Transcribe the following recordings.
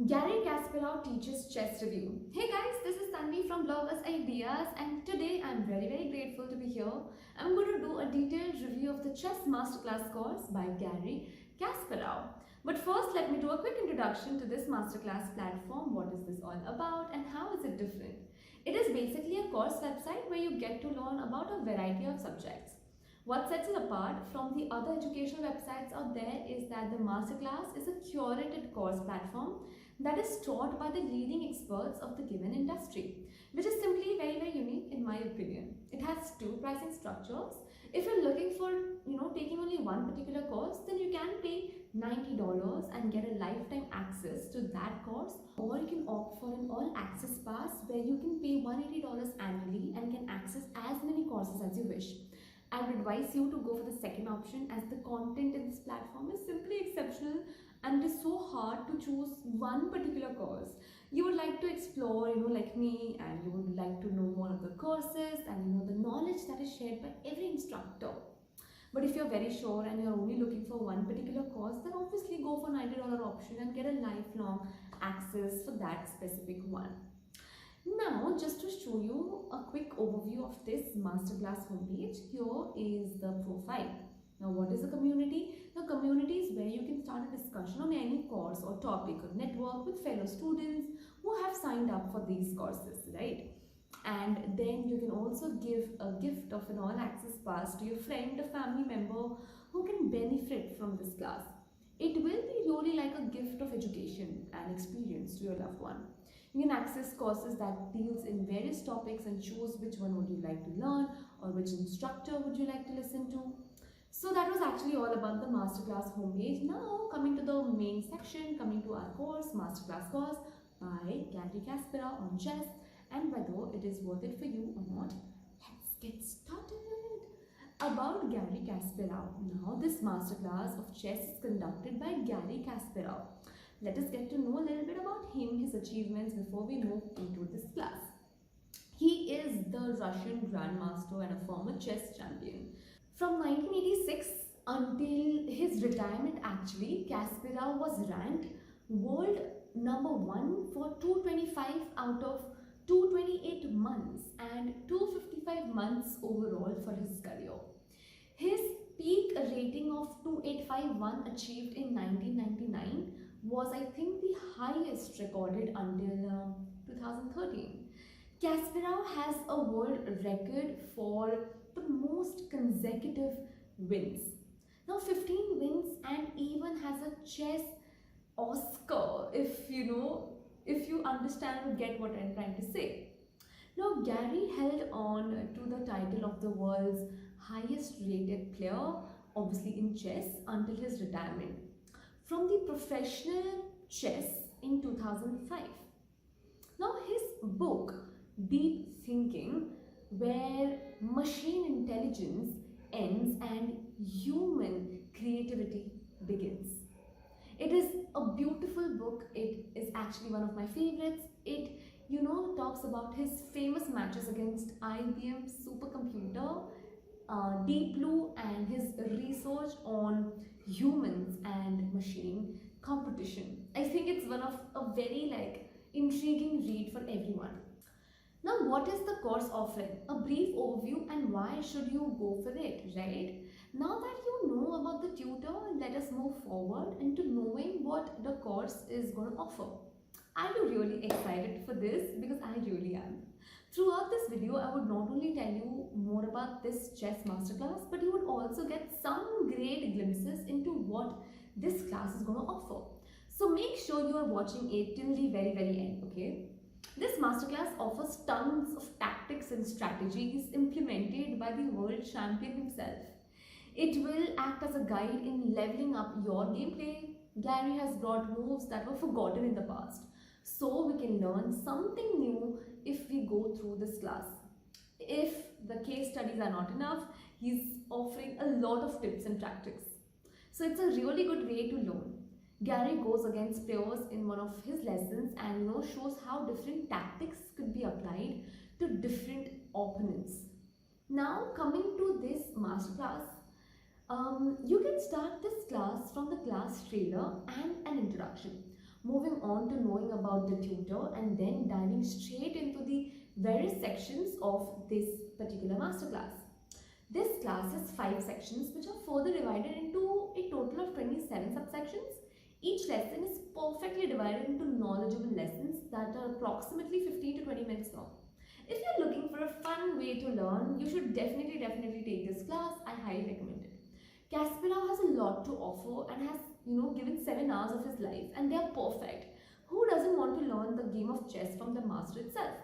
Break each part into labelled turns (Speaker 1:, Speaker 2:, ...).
Speaker 1: Gary Kasparov teaches chess review. Hey guys, this is Tanvi from Bloggers Ideas, and today I'm very grateful to be here. I'm going to do a detailed review of the chess masterclass course by Gary Kasparov. But first, let me do a quick introduction to this masterclass platform. What is this all about and how is it different? It is basically a course website where you get to learn about a variety of subjects. What sets it apart from the other educational websites out there is that the masterclass is a curated course platform that is taught by the leading experts of the given industry, which is simply very unique in my opinion. It has two pricing structures. If you're looking for taking only one particular course, then you can pay $90 and get a lifetime access to that course, or you can opt for an all access pass where you can pay $180 annually and can access as many courses as you wish. I would advise you to go for the second option, as the content in this platform is simply exceptional and it is so hard to choose one particular course. You would like to explore, like me, and you would like to know more of the courses and the knowledge that is shared by every instructor. But if you're very sure and you're only looking for one particular course, then obviously go for $90 option and get a lifelong access for that specific one. Now, just to show you a quick overview of this masterclass homepage, here is the profile. Now, what is the community? The community is where you can start a discussion on any course or topic or network with fellow students who have signed up for these courses, right? And then you can also give a gift of an all-access pass to your friend or family member who can benefit from this class. It will be really like a gift of education and experience to your loved one. You can access courses that deals in various topics and choose which one would you like to learn or which instructor would you like to listen to. So that was actually all about the masterclass homepage. Now coming to the main section, coming to our course, masterclass course by Gary Kasparov on chess and whether it is worth it for you or not. Let's get started. About Gary Kasparov. Now this masterclass of chess is conducted by Gary Kasparov. Let us get to know a little bit about him, his achievements before we move into this class. He is the Russian Grandmaster and a former chess champion. From 1986 until his retirement, actually, Kasparov was ranked world #1 for 225 out of 228 months and 255 months overall for his career. His peak rating of 2851 achieved in 1999 was, I think, the highest recorded until 2013. Kasparov has a world record for the most consecutive wins. Now 15 wins, and even has a chess Oscar, if you understand or get what I'm trying to say. Now Gary held on to the title of the world's highest rated player, obviously in chess, until his retirement from the professional chess in 2005. Now his book Deep Thinking, where machine intelligence ends and human creativity begins. It is a beautiful book. It is actually one of my favorites. It talks about his famous matches against IBM supercomputer, Deep Blue, and his research on humans and machine competition. I think it's one of a very intriguing read for everyone. Now, what is the course offering? A brief overview and why should you go for it, right? Now that you know about the tutor, let us move forward into knowing what the course is going to offer. Are you really excited for this? Because I really am. Throughout this video, I would not only tell you more about this chess masterclass, but you would also get some great glimpses into what this class is going to offer. So make sure you are watching it till the very end, okay? This masterclass offers tons of tactics and strategies implemented by the world champion himself. It will act as a guide in leveling up your gameplay. Gary has brought moves that were forgotten in the past, so we can learn something new if we go through this class. If the case studies are not enough, he's offering a lot of tips and tactics. So it's a really good way to learn. Gary goes against players in one of his lessons and shows how different tactics could be applied to different opponents. Now coming to this masterclass, you can start this class from the class trailer and an introduction. moving on to knowing about the tutor, and then diving straight into the various sections of this particular masterclass. This class has 5 sections which are further divided into a total of 27 subsections. Each lesson is perfectly divided into knowledgeable lessons that are approximately 15 to 20 minutes long. If you're looking for a fun way to learn, you should definitely take this class. I highly recommend it. Kasparov has a lot to offer and has given 7 hours of his life, and they are perfect. Who doesn't want to learn the game of chess from the master itself?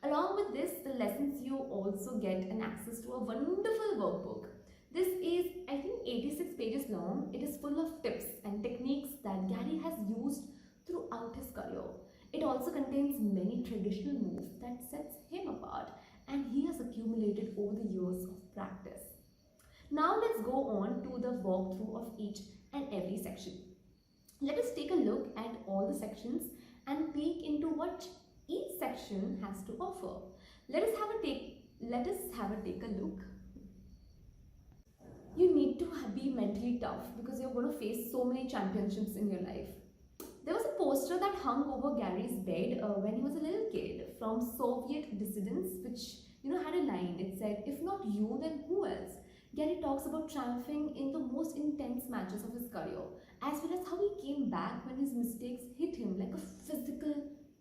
Speaker 1: Along with this, the lessons you also get an access to a wonderful workbook. This is, I think, 86 pages long. It is full of tips and techniques that Gary has used throughout his career. It also contains many traditional moves that sets him apart, and he has accumulated over the years of practice. Now let's go on to the walkthrough of each and every section. Let us take a look at all the sections and peek into what each section has to offer. Let us have a take a look. You need to be mentally tough because you're going to face so many championships in your life. There was a poster that hung over Gary's bed when he was a little kid from Soviet dissidents, which had a line. It said, "If not you, then who else?" Gary talks about triumphing in the most intense matches of his career, as well as how he came back when his mistakes hit him like a physical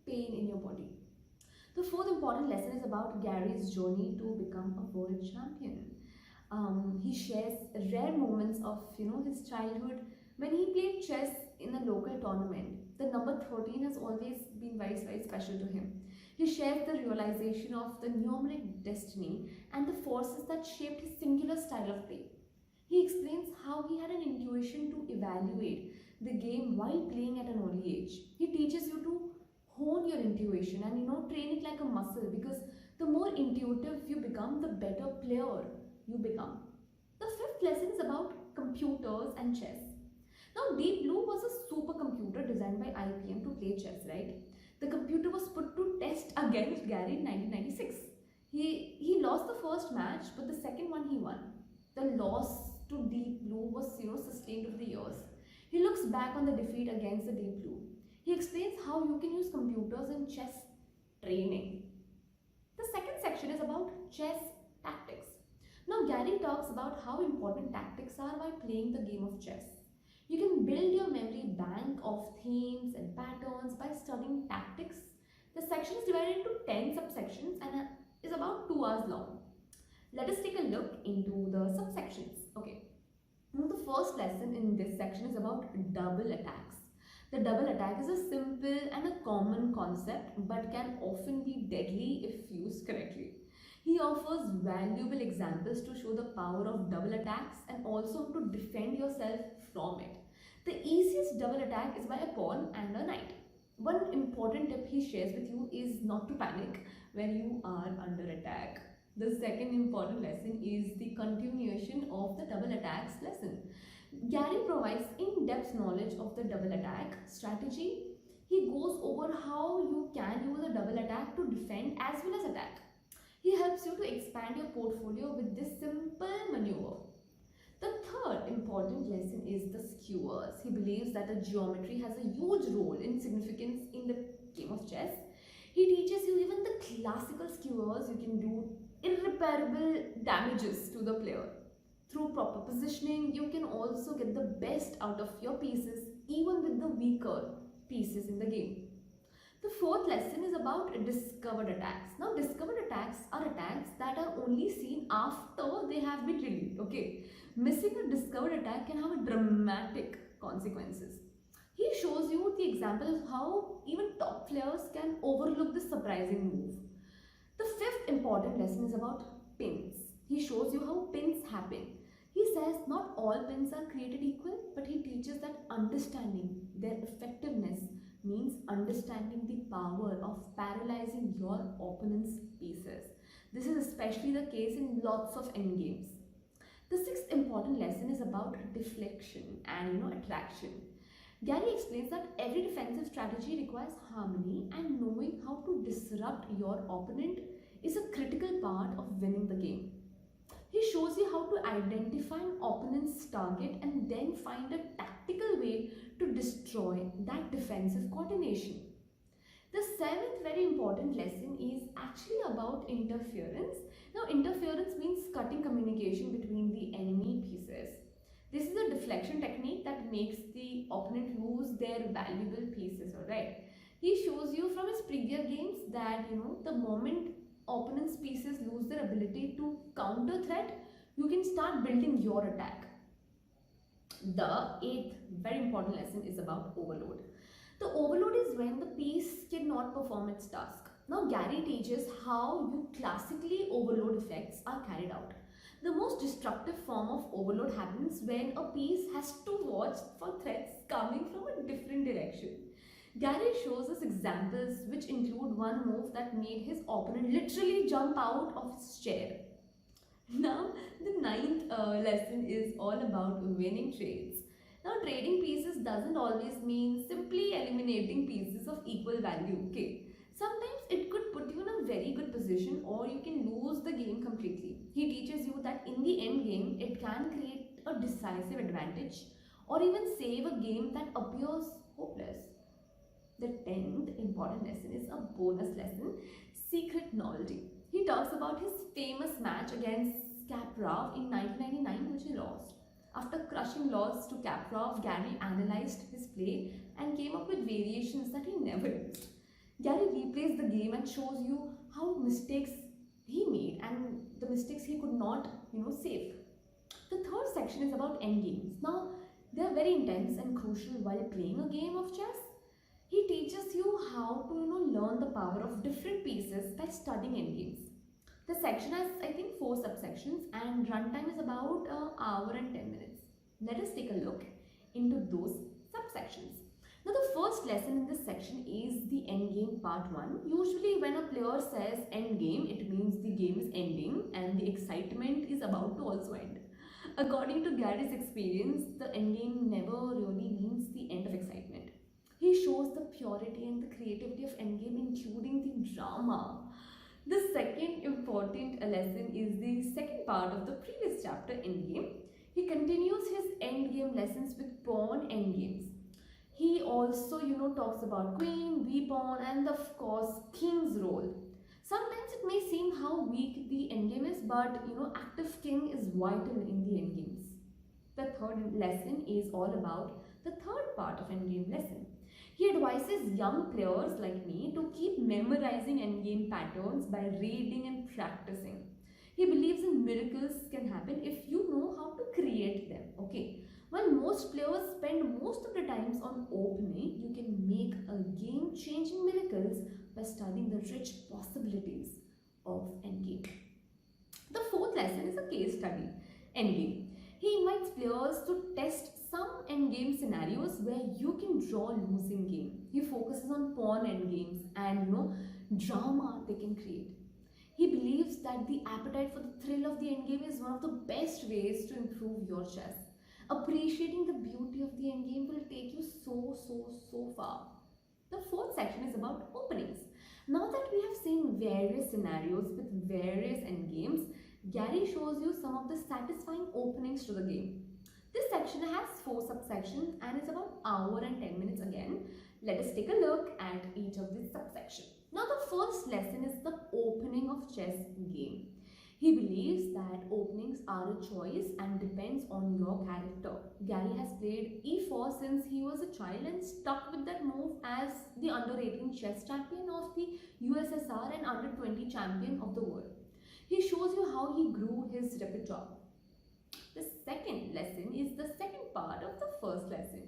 Speaker 1: pain in your body. The fourth important lesson is about Gary's journey to become a world champion. He shares rare moments of his childhood when he played chess in a local tournament. The number 13 has always been very special to him. He shares the realization of the numeric destiny and the forces that shaped his singular style of play. He explains how he had an intuition to evaluate the game while playing at an early age. He teaches you to hone your intuition and train it like a muscle, because the more intuitive you become, the better player you become. The fifth lesson is about computers and chess. Now, Deep Blue was a supercomputer designed by IBM to play chess, right? The computer was put to test against Gary in 1996. He lost the first match, but the second one he won. The loss to Deep Blue was sustained over the years. He looks back on the defeat against the Deep Blue. He explains how you can use computers in chess training. The second section is about chess tactics. Now, Gary talks about how important tactics are while playing the game of chess. You can build your memory bank of themes and patterns by studying tactics. The section is divided into 10 subsections and is about 2 hours long. Let us take a look into the subsections. Okay. Now, the first lesson in this section is about double attacks. The double attack is a simple and a common concept, but can often be deadly if used correctly. He offers valuable examples to show the power of double attacks and also to defend yourself from it. The easiest double attack is by a pawn and a knight. One important tip he shares with you is not to panic when you are under attack. The second important lesson is the continuation of the double attacks lesson. Gary provides in-depth knowledge of the double attack strategy. He goes over how you can use a double attack to defend as well as attack. He helps you to expand your portfolio with this simple maneuver. The third important lesson is the skewers. He believes that the geometry has a huge role in significance in the game of chess. He teaches you even the classical skewers. You can do irreparable damages to the player. Through proper positioning, you can also get the best out of your pieces, even with the weaker pieces in the game. The fourth lesson is about discovered attacks. Now, discovered attacks are attacks that are only seen after they have been revealed. Okay, missing a discovered attack can have a dramatic consequences. He shows you the example of how even top players can overlook this surprising move. The fifth important lesson is about pins. He shows you how pins happen. He says not all pins are created equal, but he teaches that understanding their effectiveness means understanding the power of paralyzing your opponent's pieces. This is especially the case in lots of endgames. The sixth important lesson is about deflection and attraction. Gary explains that every defensive strategy requires harmony, and knowing how to disrupt your opponent is a critical part of winning the game. He shows you how to identify an opponent's target and then find a tactical way to destroy that defensive coordination. The seventh very important lesson is actually about interference. Now, interference means cutting communication between the enemy pieces. This is a deflection technique that makes the opponent lose their valuable pieces, alright? He shows you from his previous games that, the moment opponent's pieces lose their ability to counter threat, you can start building your attack. The eighth very important lesson is about overload. The overload is when the piece cannot perform its task. Now, Gary teaches how you classically overload effects are carried out. The most destructive form of overload happens when a piece has to watch for threats coming from a different direction. Gary shows us examples which include one move that made his opponent literally jump out of his chair. Now, the ninth lesson is all about winning trades. Now, trading pieces doesn't always mean simply eliminating pieces of equal value, okay? Sometimes it could put you in a very good position or you can lose the game completely. He teaches you that in the end game, it can create a decisive advantage or even save a game that appears hopeless. The 10th important lesson is a bonus lesson, secret novelty. He talks about his famous match against Kaprov in 1999, which he lost. After crushing loss to Kaprov, Gary analyzed his play and came up with variations that he never used. Gary replays the game and shows you how mistakes he made and the mistakes he could not, save. The third section is about endgames. Now, they are very intense and crucial while playing a game of chess. He teaches you how to, learn the power of different pieces by studying endgames. The section has, I think, 4 subsections and runtime is about an hour and 10 minutes. Let us take a look into those subsections. Now, the first lesson in this section is the endgame part 1. Usually when a player says endgame, it means the game is ending and the excitement is about to also end. According to Gary's experience, the endgame never really means the end of excitement. He shows the purity and the creativity of endgame, including the drama. The second important lesson is the second part of the previous chapter, endgame. He continues his endgame lessons with pawn endgames. He also, talks about queen, b-pawn, and of course, king's role. Sometimes it may seem how weak the endgame is, but active king is vital in the endgames. The third lesson is all about the third part of endgame lesson. He advises young players like me to keep memorizing endgame patterns by reading and practicing. He believes in miracles can happen if you know how to create them, okay? While most players spend most of the times on opening, you can make a game-changing miracles by studying the rich possibilities of endgame. The fourth lesson is a case study, endgame. He invites players to test some endgame scenarios where you can draw a losing game. He focuses on pawn endgames and drama they can create. He believes that the appetite for the thrill of the endgame is one of the best ways to improve your chess. Appreciating the beauty of the endgame will take you so far. The fourth section is about openings. Now that we have seen various scenarios with various endgames, Gary shows you some of the satisfying openings to the game. This section has 4 subsections and is about hour and 10 minutes again. Let us take a look at each of these subsections. Now, the first lesson is the opening of chess game. He believes that openings are a choice and depends on your character. Gary has played e4 since he was a child and stuck with that move as the under-18 chess champion of the USSR and under-20 champion of the world. He shows you how he grew his repertoire. The second lesson is the second part of the first lesson.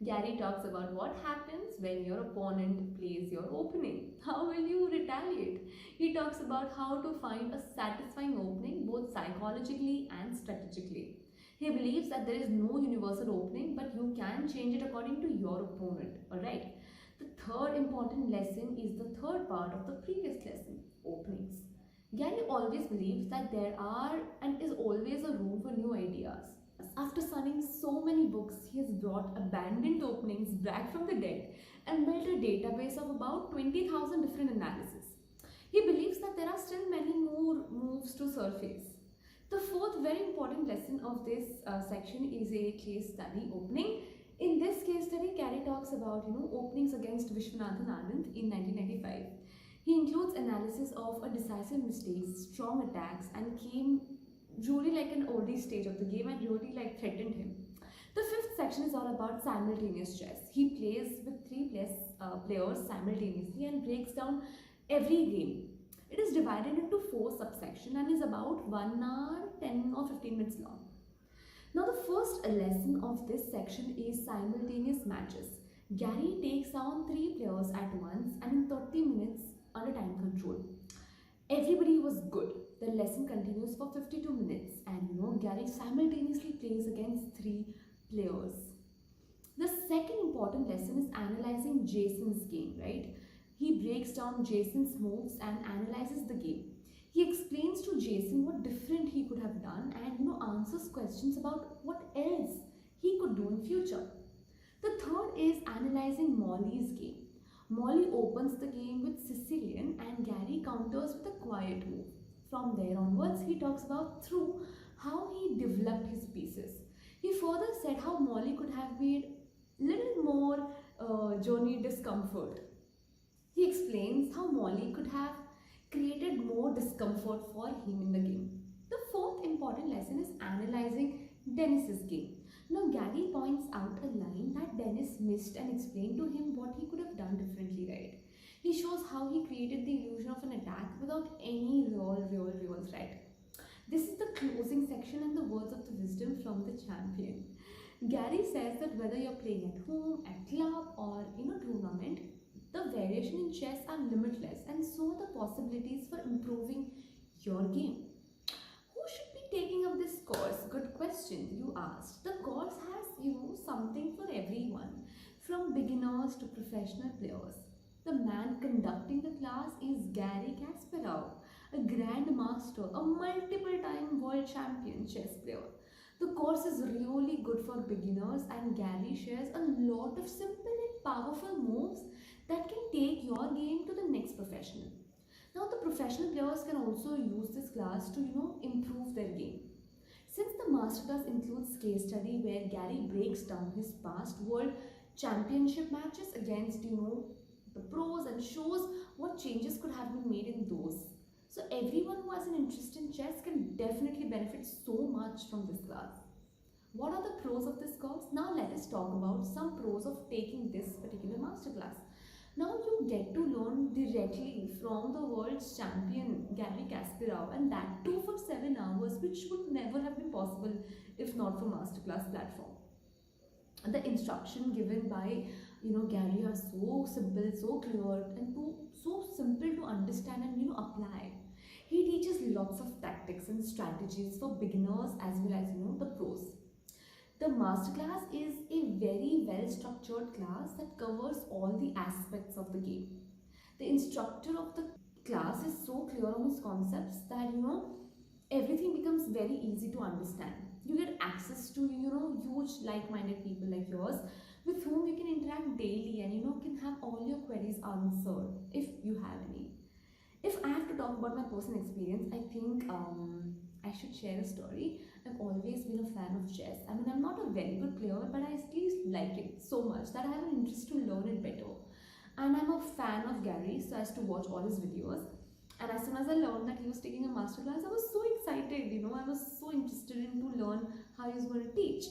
Speaker 1: Gary talks about what happens when your opponent plays your opening. How will you retaliate? He talks about how to find a satisfying opening both psychologically and strategically. He believes that there is no universal opening, but you can change it according to your opponent. Alright. The third important lesson is the third part of the previous lesson, openings. Gary always believes that there are and is always a room for new ideas. After studying so many books, he has brought abandoned openings back from the dead and built a database of about 20,000 different analyses. He believes that there are still many more moves to surface. The fourth very important lesson of this section is a case study opening. In this case study, Gary talks about openings against Vishwanathan Anand in 1995. He includes analysis of a decisive mistakes, strong attacks, and came really like an early stage of the game and really like threatened him. The fifth section is all about simultaneous chess. He plays with players simultaneously and breaks down every game. It is divided into 4 subsections and is about 1 hour, 10 or 15 minutes long. Now the first lesson of this section is simultaneous matches. Gary takes on 3 players at once and in 30 minutes under time control. Everybody was good. The lesson continues for 52 minutes and Gary simultaneously plays against 3 players. The second important lesson is analyzing Jason's game, right? He breaks down Jason's moves and analyzes the game. He explains to Jason what different he could have done and answers questions about what else he could do in future. The third is analyzing Molly's game. Molly opens the game with Sicilian and Gary counters with a quiet move. From there onwards, he talks about through how he developed his pieces. He further said how Molly could have made little more journey discomfort. He explains how Molly could have created more discomfort for him in the game. The fourth important lesson is analyzing Dennis's game. Now Gary points out a line that Dennis missed and explained to him what he could have done differently, right? He shows how he created the illusion of an attack without any real threat. This is the closing section and the words of the wisdom from the champion. Gary says that whether you're playing at home, at club or in a tournament, the variation in chess are limitless and so are the possibilities for improving your game. Who should be taking up this course? Good question you asked. The course has something for everyone, from beginners to professional players. The man conducting the class is Garry Kasparov, a grandmaster, a multiple-time world champion chess player. The course is really good for beginners and Gary shares a lot of simple and powerful moves that can take your game to the next professional. Now the professional players can also use this class to improve their game. Since the masterclass includes case study where Gary breaks down his past world championship matches against the pros and shows what changes could have been made in those. So everyone who has an interest in chess can definitely benefit so much from this class. What are the pros of this course? Now let us talk about some pros of taking this particular masterclass. Now you get to learn directly from the world's champion Garry Kasparov, and that too for 7 hours, which would never have been possible if not for masterclass platform. The instruction given by Gary are so simple, so clear and so simple to understand and apply. He teaches lots of tactics and strategies for beginners as well as the pros. The masterclass is a very well structured class that covers all the aspects of the game. The instructor of the class is so clear on his concepts that everything becomes very easy to understand. You get access to huge like-minded people like yours with whom you can interact daily and can have all your queries answered if you have any. If I have to talk about my personal experience, I think I should share a story. I've always been a fan of chess. I mean, I'm not a very good player, but I at least like it so much that I have an interest to learn it better. And I'm a fan of Gary, so as to watch all his videos. And as soon as I learned that he was taking a masterclass, I was so excited, I was so interested in to learn how he was going to teach.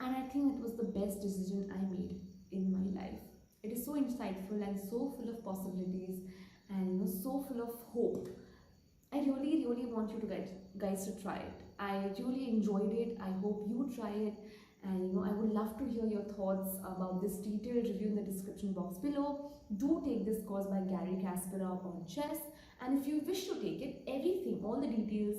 Speaker 1: And I think it was the best decision I made in my life. It is so insightful and so full of possibilities and so full of hope. I really want you to guys to try it. I really enjoyed it. I hope you try it. And I would love to hear your thoughts about this detailed review in the description box below. Do take this course by Garry Kasparov on chess. And if you wish to take it, all the details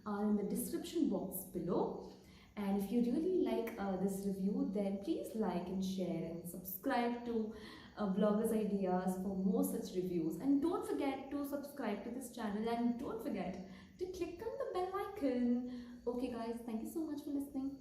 Speaker 1: are in the description box below. And if you really like this review, then please like and share and subscribe to Bloggers Ideas for more such reviews. And don't forget to subscribe to this channel and don't forget to click on the bell icon. Okay guys, thank you so much for listening.